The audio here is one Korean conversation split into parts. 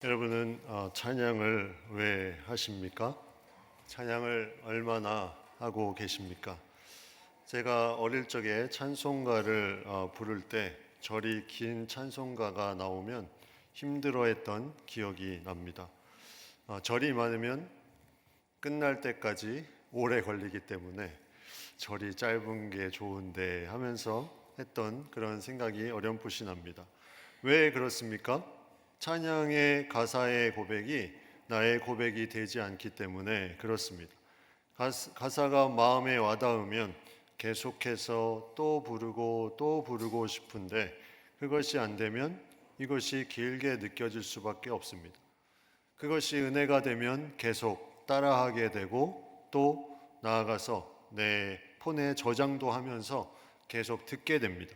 여러분은 찬양을 왜 하십니까? 찬양을 얼마나 하고 계십니까? 제가 어릴 적에 찬송가를 부를 때 절이 긴 찬송가가 나오면 힘들어했던 기억이 납니다. 절이 많으면 끝날 때까지 오래 걸리기 때문에 절이 짧은 게 좋은데 하면서 했던 그런 생각이 어렴풋이 납니다. 왜 그렇습니까? 찬양의 가사의 고백이 나의 고백이 되지 않기 때문에 그렇습니다. 가사가 마음에 와닿으면 계속해서 또 부르고 싶은데 그것이 안 되면 이것이 길게 느껴질 수밖에 없습니다. 그것이 은혜가 되면 계속 따라하게 되고 또 나아가서 내 폰에 저장도 하면서 계속 듣게 됩니다.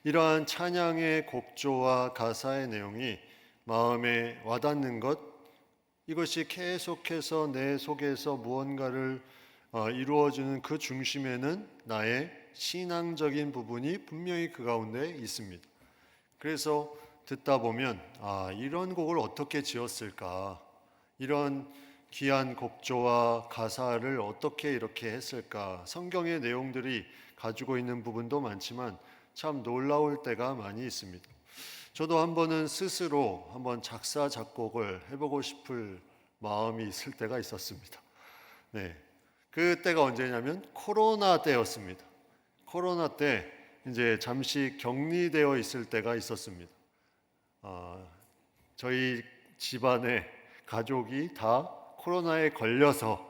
이러한 찬양의 곡조와 가사의 내용이 마음에 와닿는 것, 이것이 계속해서 내 속에서 무언가를 이루어주는 그 중심에는 나의 신앙적인 부분이 분명히 그 가운데 있습니다. 그래서 듣다 보면 이런 곡을 어떻게 지었을까? 이런 귀한 곡조와 가사를 어떻게 이렇게 했을까? 성경의 내용들이 가지고 있는 부분도 많지만 참 놀라울 때가 많이 있습니다. 저도 한 번은 스스로 한번 작사 작곡을 해보고 싶을 마음이 있을 때가 있었습니다. 네, 그때가 언제냐면 코로나 때였습니다. 코로나 때 이제 잠시 격리되어 있을 때가 있었습니다. 저희 집안의 가족이 다 코로나에 걸려서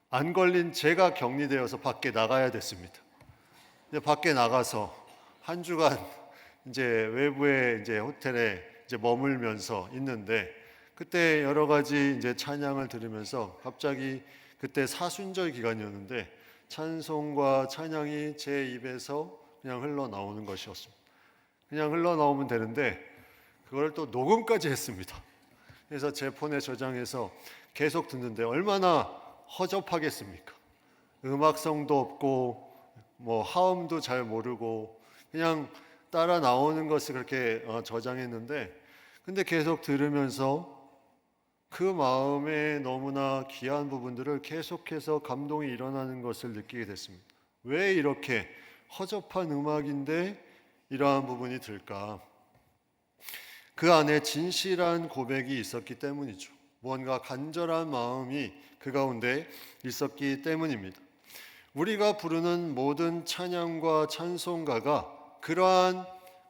안 걸린 제가 격리되어서 밖에 나가야 됐습니다. 이제 밖에 나가서 한 주간 이제 외부의 이제 호텔에 이제 머물면서 있는데 그때 여러 가지 이제 찬양을 들으면서 갑자기 그때 사순절 기간이었는데 찬송과 찬양이 제 입에서 그냥 흘러나오는 것이었습니다. 그냥 흘러나오면 되는데 그걸 또 녹음까지 했습니다. 그래서 제 폰에 저장해서 계속 듣는데 얼마나 허접하겠습니까? 음악성도 없고 뭐 하음도 잘 모르고 그냥 따라 나오는 것을 그렇게 저장했는데 근데 계속 들으면서 그 마음에 너무나 귀한 부분들을 계속해서 감동이 일어나는 것을 느끼게 됐습니다. 왜 이렇게 허접한 음악인데 이러한 부분이 들까? 그 안에 진실한 고백이 있었기 때문이죠. 무언가 간절한 마음이 그 가운데 있었기 때문입니다. 우리가 부르는 모든 찬양과 찬송가가 그러한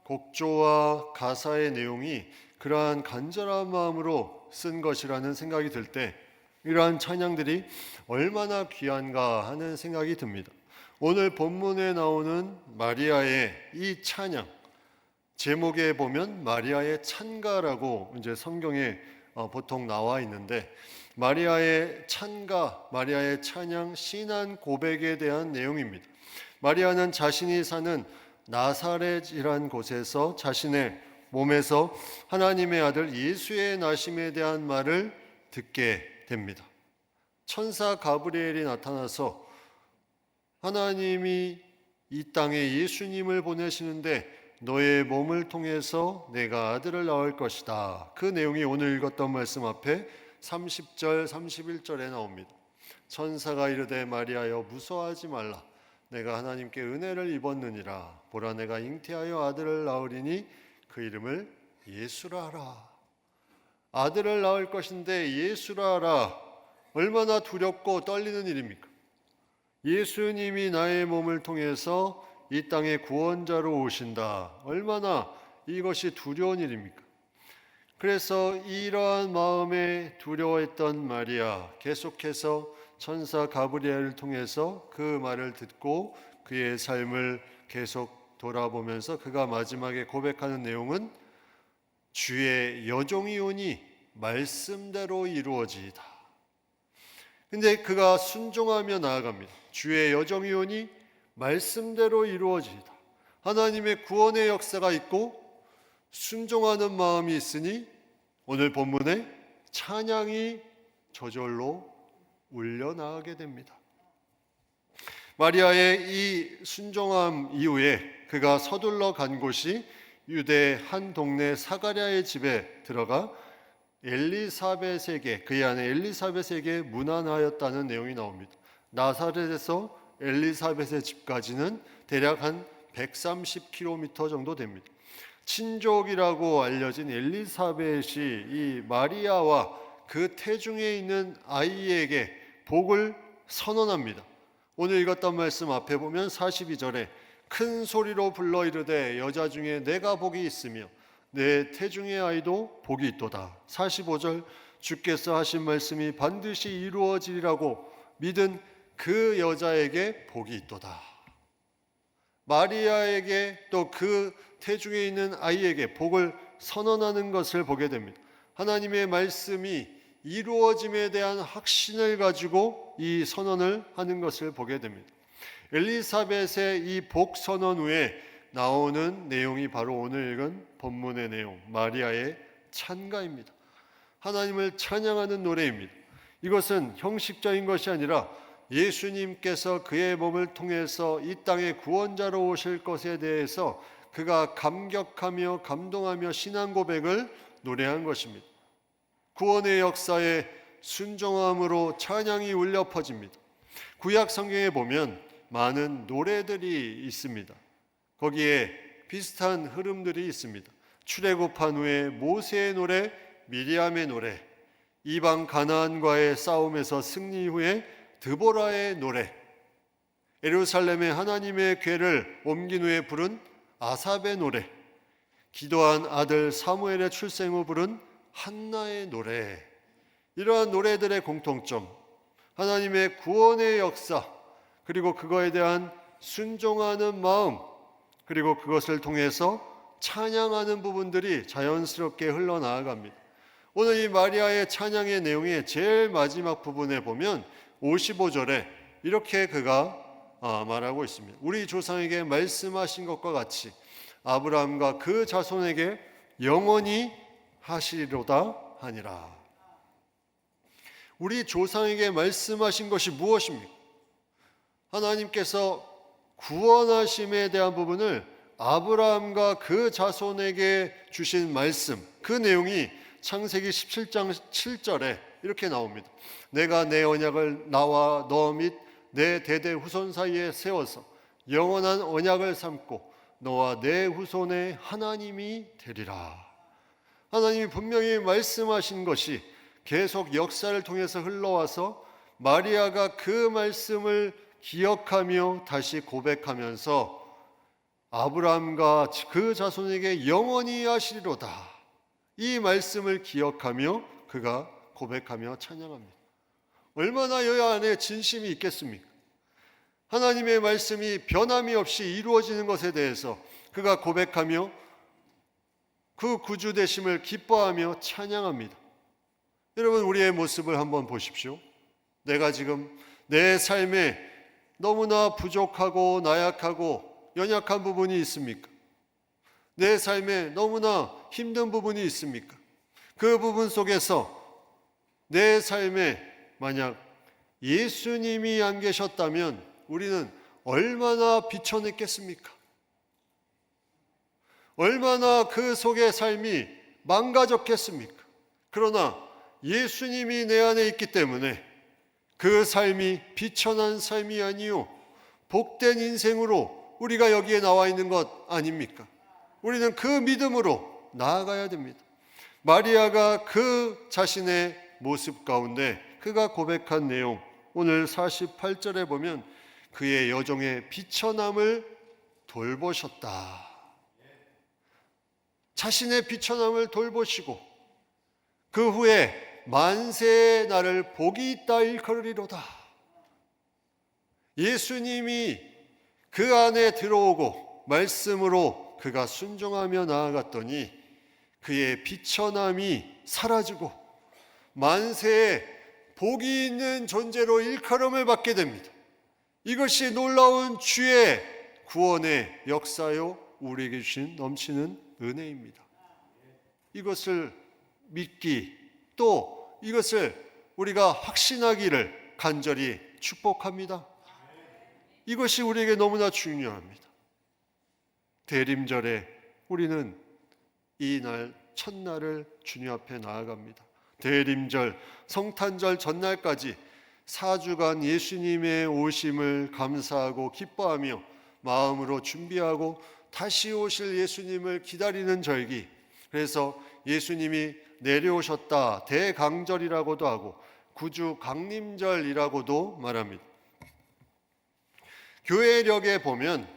곡조와 가사의 내용이 그러한 간절한 마음으로 쓴 것이라는 생각이 들 때 이러한 찬양들이 얼마나 귀한가 하는 생각이 듭니다. 오늘 본문에 나오는 마리아의 이 찬양, 제목에 보면 마리아의 찬가라고 이제 성경에 보통 나와 있는데 마리아의 찬가, 마리아의 찬양, 신앙 고백에 대한 내용입니다. 마리아는 자신이 사는 나사렛이란 곳에서 자신의 몸에서 하나님의 아들 예수의 나심에 대한 말을 듣게 됩니다. 천사 가브리엘이 나타나서 하나님이 이 땅에 예수님을 보내시는데 너의 몸을 통해서 내가 아들을 낳을 것이다. 그 내용이 오늘 읽었던 말씀 앞에 30절, 31절에 나옵니다. 천사가 이르되 마리아여 무서워하지 말라. 내가 하나님께 은혜를 입었느니라. 보라 내가 잉태하여 아들을 낳으리니 그 이름을 예수라 하라. 아들을 낳을 것인데 예수라 하라. 얼마나 두렵고 떨리는 일입니까? 예수님이 나의 몸을 통해서 이 땅에 구원자로 오신다. 얼마나 이것이 두려운 일입니까? 그래서 이러한 마음에 두려워했던 마리아 계속해서 천사 가브리엘을 통해서 그 말을 듣고 그의 삶을 계속 돌아보면서 그가 마지막에 고백하는 내용은 주의 여종이 오니 말씀대로 이루어지이다. 근데 그가 순종하며 나아갑니다. 주의 여종이 오니 말씀대로 이루어지이다. 하나님의 구원의 역사가 있고 순종하는 마음이 있으니 오늘 본문에 찬양이 저절로 울려나가게 됩니다. 마리아의 이 순종함 이후에 그가 서둘러 간 곳이 유대 한 동네 사가랴의 집에 들어가 엘리사벳에게, 그의 아내 엘리사벳에게 문안하였다는 내용이 나옵니다. 나사렛에서 엘리사벳의 집까지는 대략 한 130km 정도 됩니다. 친족이라고 알려진 엘리사벳이 이 마리아와 그 태중에 있는 아이에게 복을 선언합니다. 오늘 읽었던 말씀 앞에 보면 42절에 큰 소리로 불러 이르되 여자 중에 내가 복이 있으며 내 태중의 아이도 복이 있도다. 45절 주께서 하신 말씀이 반드시 이루어지리라고 믿은 그 여자에게 복이 있도다. 마리아에게 또 그 태중에 있는 아이에게 복을 선언하는 것을 보게 됩니다. 하나님의 말씀이 이루어짐에 대한 확신을 가지고 이 선언을 하는 것을 보게 됩니다. 엘리사벳의 이 복 선언 후에 나오는 내용이 바로 오늘 읽은 본문의 내용, 마리아의 찬가입니다. 하나님을 찬양하는 노래입니다. 이것은 형식적인 것이 아니라 예수님께서 그의 몸을 통해서 이 땅에 구원자로 오실 것에 대해서 그가 감격하며 감동하며 신앙 고백을 노래한 것입니다. 구원의 역사에 순종함으로 찬양이 울려 퍼집니다. 구약 성경에 보면 많은 노래들이 있습니다. 거기에 비슷한 흐름들이 있습니다. 출애굽한 후에 모세의 노래, 미리암의 노래, 이방 가나안과의 싸움에서 승리 후에 드보라의 노래, 예루살렘에 하나님의 궤를 옮긴 후에 부른 아삽의 노래, 기도한 아들 사무엘의 출생 후 부른 한나의 노래, 이러한 노래들의 공통점, 하나님의 구원의 역사, 그리고 그거에 대한 순종하는 마음, 그리고 그것을 통해서 찬양하는 부분들이 자연스럽게 흘러나아갑니다. 오늘 이 마리아의 찬양의 내용의 제일 마지막 부분에 보면 55절에 이렇게 그가 말하고 있습니다. 우리 조상에게 말씀하신 것과 같이 아브라함과 그 자손에게 영원히 하시리로다 하니라. 우리 조상에게 말씀하신 것이 무엇입니까? 하나님께서 구원하심에 대한 부분을 아브라함과 그 자손에게 주신 말씀, 그 내용이 창세기 17장 7절에 이렇게 나옵니다. 내가 내 언약을 나와 너 및 내 대대 후손 사이에 세워서 영원한 언약을 삼고 너와 내 후손의 하나님이 되리라. 하나님이 분명히 말씀하신 것이 계속 역사를 통해서 흘러와서 마리아가 그 말씀을 기억하며 다시 고백하면서 아브라함과 그 자손에게 영원히 하시리로다, 이 말씀을 기억하며 그가 고백하며 찬양합니다. 얼마나 여 안에 진심이 있겠습니까? 하나님의 말씀이 변함이 없이 이루어지는 것에 대해서 그가 고백하며 그 구주 되심을 기뻐하며 찬양합니다. 여러분, 우리의 모습을 한번 보십시오. 내가 지금 내 삶에 너무나 부족하고 나약하고 연약한 부분이 있습니까? 내 삶에 너무나 힘든 부분이 있습니까? 그 부분 속에서 내 삶에 만약 예수님이 안 계셨다면 우리는 얼마나 비천했겠습니까? 얼마나 그 속의 삶이 망가졌겠습니까? 그러나 예수님이 내 안에 있기 때문에 그 삶이 비천한 삶이 아니요 복된 인생으로 우리가 여기에 나와 있는 것 아닙니까? 우리는 그 믿음으로 나아가야 됩니다. 마리아가 그 자신의 모습 가운데 그가 고백한 내용, 오늘 48절에 보면 그의 여종의 비천함을 돌보셨다. 자신의 비천함을 돌보시고 그 후에 만세의 날을 복이 있다 일컬으리로다. 예수님이 그 안에 들어오고 말씀으로 그가 순종하며 나아갔더니 그의 비천함이 사라지고 만세에 복이 있는 존재로 일컬음을 받게 됩니다. 이것이 놀라운 주의 구원의 역사요 우리에게 주신 넘치는 은혜입니다. 이것을 믿기, 또 이것을 우리가 확신하기를 간절히 축복합니다. 이것이 우리에게 너무나 중요합니다. 대림절에 우리는 이 날 첫날을 주님 앞에 나아갑니다. 대림절, 성탄절 전날까지 4주간 예수님의 오심을 감사하고 기뻐하며 마음으로 준비하고 다시 오실 예수님을 기다리는 절기. 그래서 예수님이 내려오셨다 대강절이라고도 하고 구주 강림절이라고도 말합니다. 교회력에 보면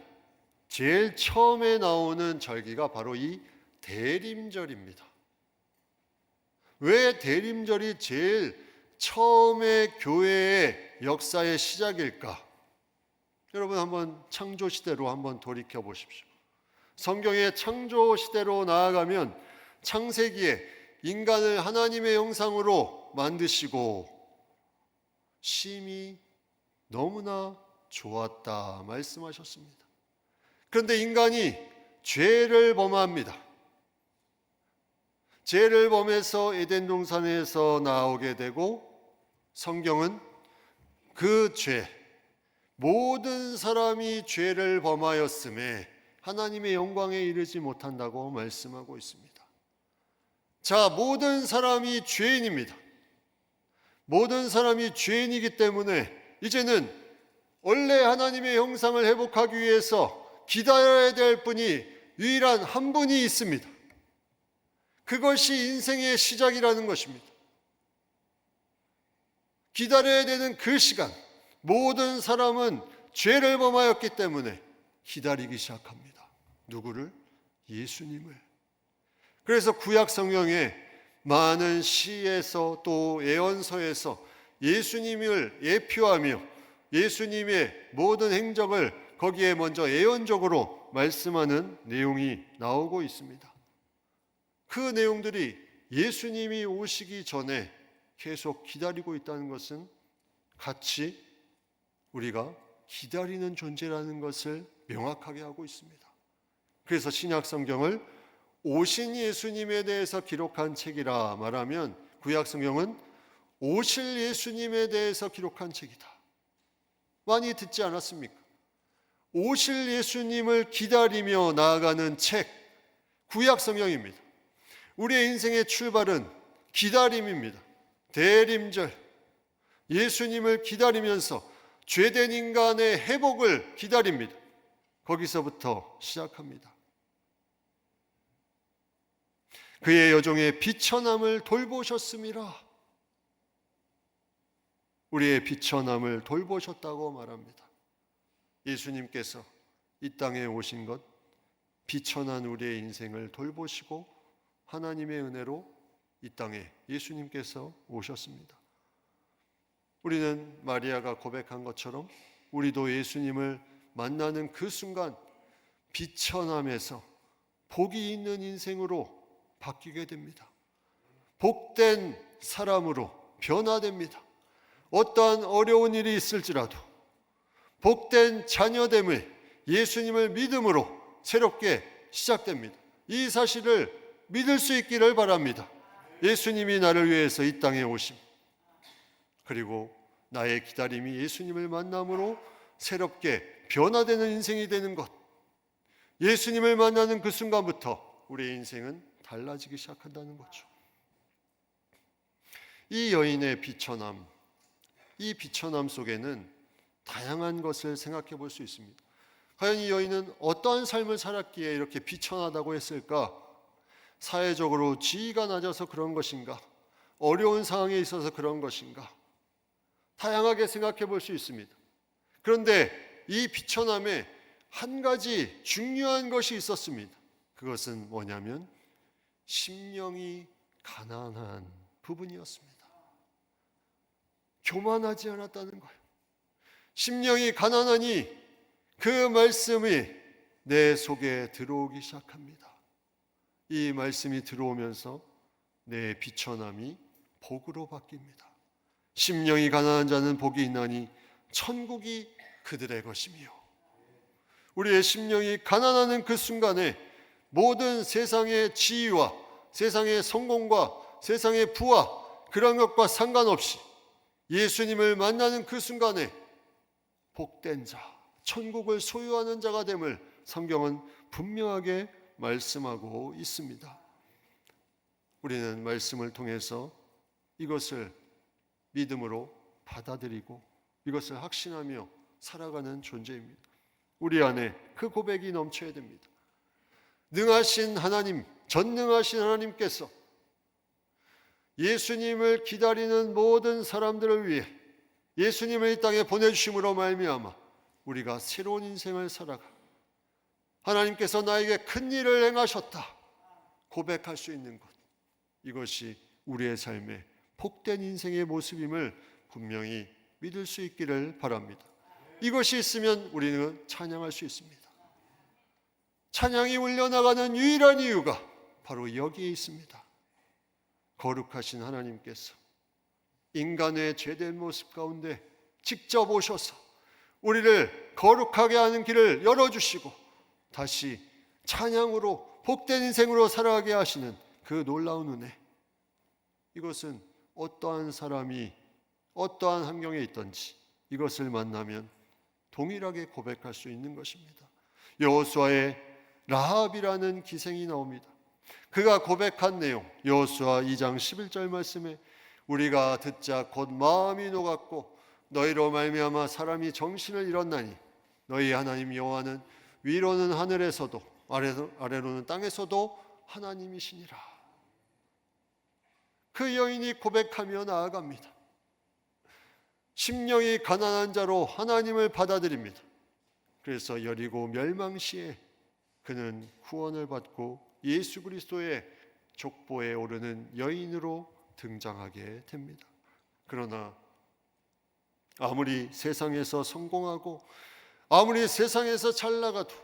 제일 처음에 나오는 절기가 바로 이 대림절입니다. 왜 대림절이 제일 처음에 교회의 역사의 시작일까? 여러분 한번 창조 시대로 한번 돌이켜 보십시오. 성경의 창조 시대로 나아가면 창세기에 인간을 하나님의 형상으로 만드시고 심히 너무나 좋았다 말씀하셨습니다. 그런데 인간이 죄를 범합니다. 죄를 범해서 에덴 동산에서 나오게 되고 성경은 그 죄, 모든 사람이 죄를 범하였음에 하나님의 영광에 이르지 못한다고 말씀하고 있습니다. 자, 모든 사람이 죄인입니다. 모든 사람이 죄인이기 때문에 이제는 원래 하나님의 형상을 회복하기 위해서 기다려야 될 분이 유일한 한 분이 있습니다. 그것이 인생의 시작이라는 것입니다. 기다려야 되는 그 시간, 모든 사람은 죄를 범하였기 때문에 기다리기 시작합니다. 누구를? 예수님을. 그래서 구약 성경에 많은 시에서 또 예언서에서 예수님을 예표하며 예수님의 모든 행적을 거기에 먼저 예언적으로 말씀하는 내용이 나오고 있습니다. 그 내용들이 예수님이 오시기 전에 계속 기다리고 있다는 것은 같이 우리가 기다리는 존재라는 것을 명확하게 하고 있습니다. 그래서 신약 성경을 오신 예수님에 대해서 기록한 책이라 말하면 구약 성경은 오실 예수님에 대해서 기록한 책이다. 많이 듣지 않았습니까? 오실 예수님을 기다리며 나아가는 책, 구약 성경입니다. 우리의 인생의 출발은 기다림입니다. 대림절, 예수님을 기다리면서 죄된 인간의 회복을 기다립니다. 거기서부터 시작합니다. 그의 여종의 비천함을 돌보셨음이라. 우리의 비천함을 돌보셨다고 말합니다. 예수님께서 이 땅에 오신 것, 비천한 우리의 인생을 돌보시고 하나님의 은혜로 이 땅에 예수님께서 오셨습니다. 우리는 마리아가 고백한 것처럼 우리도 예수님을 만나는 그 순간 비천함에서 복이 있는 인생으로 바뀌게 됩니다. 복된 사람으로 변화됩니다. 어떠한 어려운 일이 있을지라도 복된 자녀됨을 예수님을 믿음으로 새롭게 시작됩니다. 이 사실을 믿을 수 있기를 바랍니다. 예수님이 나를 위해서 이 땅에 오심, 그리고 나의 기다림이 예수님을 만남으로 새롭게 변화되는 인생이 되는 것, 예수님을 만나는 그 순간부터 우리의 인생은 달라지기 시작한다는 거죠. 이 여인의 비천함, 이 비천함 속에는 다양한 것을 생각해 볼 수 있습니다. 과연 이 여인은 어떠한 삶을 살았기에 이렇게 비천하다고 했을까? 사회적으로 지위가 낮아서 그런 것인가? 어려운 상황에 있어서 그런 것인가? 다양하게 생각해 볼 수 있습니다. 그런데 이 비천함에 한 가지 중요한 것이 있었습니다. 그것은 뭐냐면 심령이 가난한 부분이었습니다. 교만하지 않았다는 거예요. 심령이 가난하니 그 말씀이 내 속에 들어오기 시작합니다. 이 말씀이 들어오면서 내 비천함이 복으로 바뀝니다. 심령이 가난한 자는 복이 있나니 천국이 그들의 것이며. 우리의 심령이 가난하는 그 순간에 모든 세상의 지위와 세상의 성공과 세상의 부와 그런 것과 상관없이 예수님을 만나는 그 순간에 복된 자, 천국을 소유하는 자가 됨을 성경은 분명하게 말씀하고 있습니다. 우리는 말씀을 통해서 이것을 믿음으로 받아들이고 이것을 확신하며 살아가는 존재입니다. 우리 안에 그 고백이 넘쳐야 됩니다. 능하신 하나님, 전능하신 하나님께서 예수님을 기다리는 모든 사람들을 위해 예수님을 이 땅에 보내주심으로 말미암아 우리가 새로운 인생을 살아가 하나님께서 나에게 큰 일을 행하셨다 고백할 수 있는 것, 이것이 우리의 삶의 복된 인생의 모습임을 분명히 믿을 수 있기를 바랍니다. 이것이 있으면 우리는 찬양할 수 있습니다. 찬양이 울려나가는 유일한 이유가 바로 여기에 있습니다. 거룩하신 하나님께서 인간의 죄된 모습 가운데 직접 오셔서 우리를 거룩하게 하는 길을 열어주시고 다시 찬양으로 복된 인생으로 살아가게 하시는 그 놀라운 은혜, 이것은 어떠한 사람이 어떠한 환경에 있든지 이것을 만나면 동일하게 고백할 수 있는 것입니다. 여호수아의 라합이라는 기생이 나옵니다. 그가 고백한 내용, 여호수아 2장 11절 말씀에 우리가 듣자 곧 마음이 녹았고 너희로 말미암아 사람이 정신을 잃었나니 너희 하나님 여호와는 위로는 하늘에서도 아래로는 땅에서도 하나님이시니라. 그 여인이 고백하며 나아갑니다. 심령이 가난한 자로 하나님을 받아들입니다. 그래서 여리고 멸망 시에 그는 구원을 받고 예수 그리스도의 족보에 오르는 여인으로 등장하게 됩니다. 그러나 아무리 세상에서 성공하고 아무리 세상에서 잘 나가도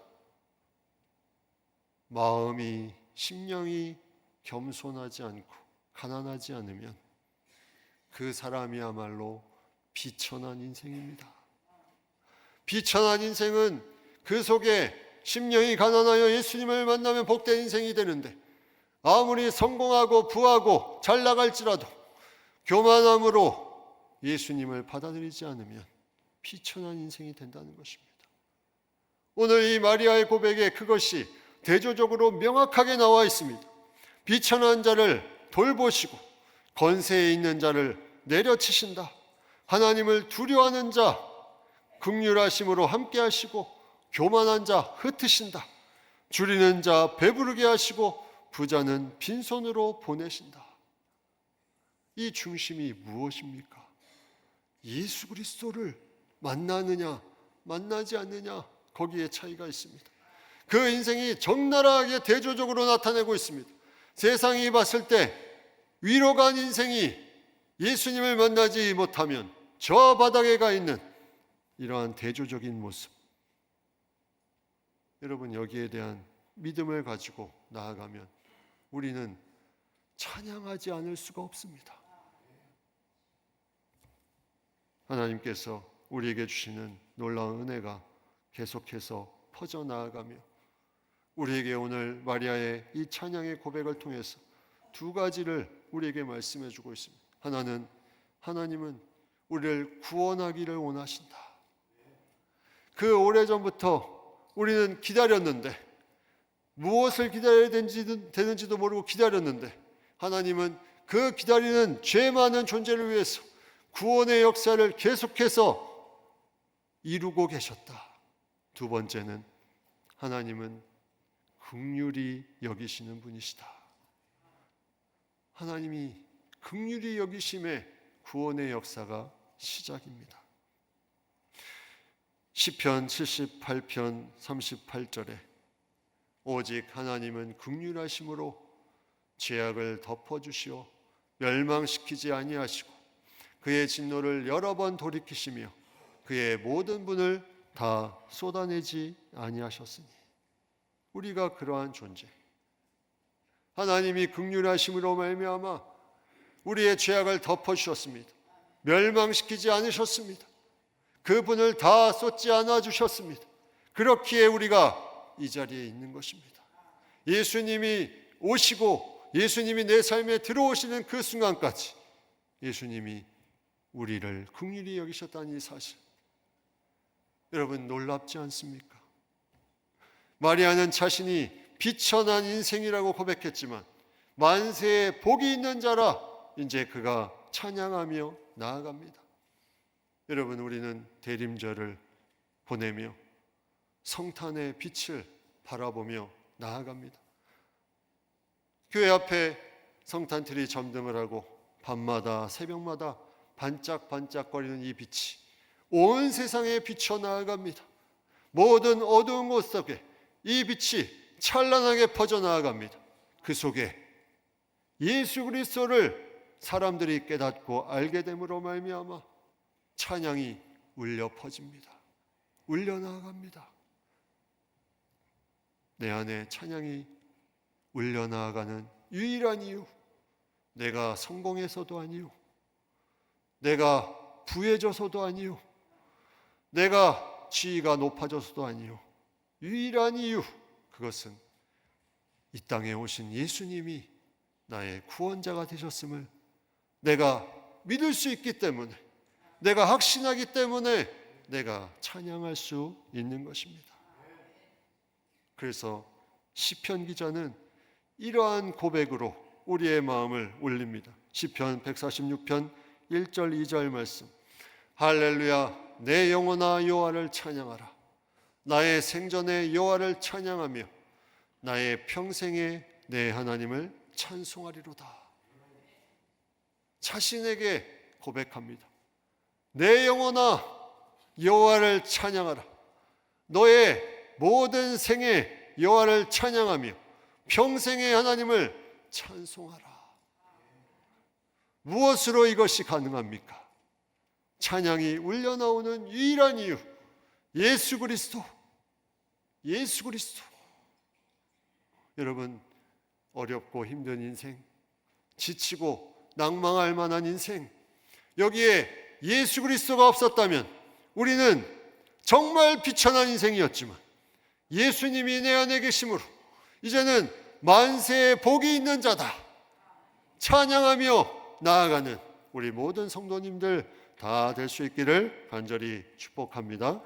마음이, 심령이 겸손하지 않고 가난하지 않으면 그 사람이야말로 비천한 인생입니다. 비천한 인생은 그 속에 심령이 가난하여 예수님을 만나면 복된 인생이 되는데 아무리 성공하고 부하고 잘 나갈지라도 교만함으로 예수님을 받아들이지 않으면 비천한 인생이 된다는 것입니다. 오늘 이 마리아의 고백에 그것이 대조적으로 명확하게 나와 있습니다. 비천한 자를 돌보시고 권세에 있는 자를 내려치신다. 하나님을 두려워하는 자 긍휼하심으로 함께 하시고 교만한 자 흩으신다. 줄이는 자 배부르게 하시고 부자는 빈손으로 보내신다. 이 중심이 무엇입니까? 예수 그리스도를 만나느냐 만나지 않느냐, 거기에 차이가 있습니다. 그 인생이 적나라하게 대조적으로 나타내고 있습니다. 세상이 봤을 때 위로 간 인생이 예수님을 만나지 못하면 저 바닥에 가 있는 이러한 대조적인 모습, 여러분 여기에 대한 믿음을 가지고 나아가면 우리는 찬양하지 않을 수가 없습니다. 하나님께서 우리에게 주시는 놀라운 은혜가 계속해서 퍼져나아가며 우리에게 오늘 마리아의 이 찬양의 고백을 통해서 두 가지를 우리에게 말씀해 주고 있습니다. 하나는 하나님은 우리를 구원하기를 원하신다. 그 오래전부터 우리는 기다렸는데, 무엇을 기다려야 되는지도 모르고 기다렸는데 하나님은 그 기다리는 죄 많은 존재를 위해서 구원의 역사를 계속해서 이루고 계셨다. 두 번째는 하나님은 긍휼히 여기시는 분이시다. 하나님이 긍휼히 여기심에 구원의 역사가 시작입니다. 시편 78편 38절에 오직 하나님은 긍휼하심으로 죄악을 덮어주시어 멸망시키지 아니하시고 그의 진노를 여러 번 돌이키시며 그의 모든 분을 다 쏟아내지 아니하셨으니, 우리가 그러한 존재, 하나님이 긍휼하심으로 말미암아 우리의 죄악을 덮어주셨습니다. 멸망시키지 않으셨습니다. 그분을 다 쏟지 않아 주셨습니다. 그렇기에 우리가 이 자리에 있는 것입니다. 예수님이 오시고 예수님이 내 삶에 들어오시는 그 순간까지 예수님이 우리를 긍휼히 여기셨다는 이 사실, 여러분 놀랍지 않습니까? 마리아는 자신이 비천한 인생이라고 고백했지만 만세에 복이 있는 자라 이제 그가 찬양하며 나아갑니다. 여러분, 우리는 대림절을 보내며 성탄의 빛을 바라보며 나아갑니다. 교회 앞에 성탄트리 점등을 하고 밤마다 새벽마다 반짝반짝거리는 이 빛이 온 세상에 비쳐 나아갑니다. 모든 어두운 곳 속에 이 빛이 찬란하게 퍼져나아갑니다. 그 속에 예수 그리스도를 사람들이 깨닫고 알게 됨으로 말미암아 찬양이 울려 퍼집니다. 울려 나아갑니다. 내 안에 찬양이 울려 나아가는 유일한 이유, 내가 성공해서도 아니요, 내가 부해져서도 아니요, 내가 지위가 높아져서도 아니요, 유일한 이유, 그것은 이 땅에 오신 예수님이 나의 구원자가 되셨음을 내가 믿을 수 있기 때문에, 내가 확신하기 때문에 내가 찬양할 수 있는 것입니다. 그래서 시편 기자는 이러한 고백으로 우리의 마음을 올립니다. 시편 146편 1절 2절 말씀. 할렐루야, 내 영혼아 여호와를 찬양하라. 나의 생전에 여호와를 찬양하며 나의 평생에 내 하나님을 찬송하리로다. 자신에게 고백합니다. 내 영혼아 여호와를 찬양하라. 너의 모든 생에 여호와를 찬양하며 평생의 하나님을 찬송하라. 무엇으로 이것이 가능합니까? 찬양이 울려나오는 유일한 이유, 예수 그리스도. 예수 그리스도. 여러분, 어렵고 힘든 인생, 지치고 낭망할 만한 인생, 여기에 예수 그리스도가 없었다면 우리는 정말 비천한 인생이었지만 예수님이 내 안에 계심으로 이제는 만세의 복이 있는 자다. 찬양하며 나아가는 우리 모든 성도님들 다 될 수 있기를 간절히 축복합니다.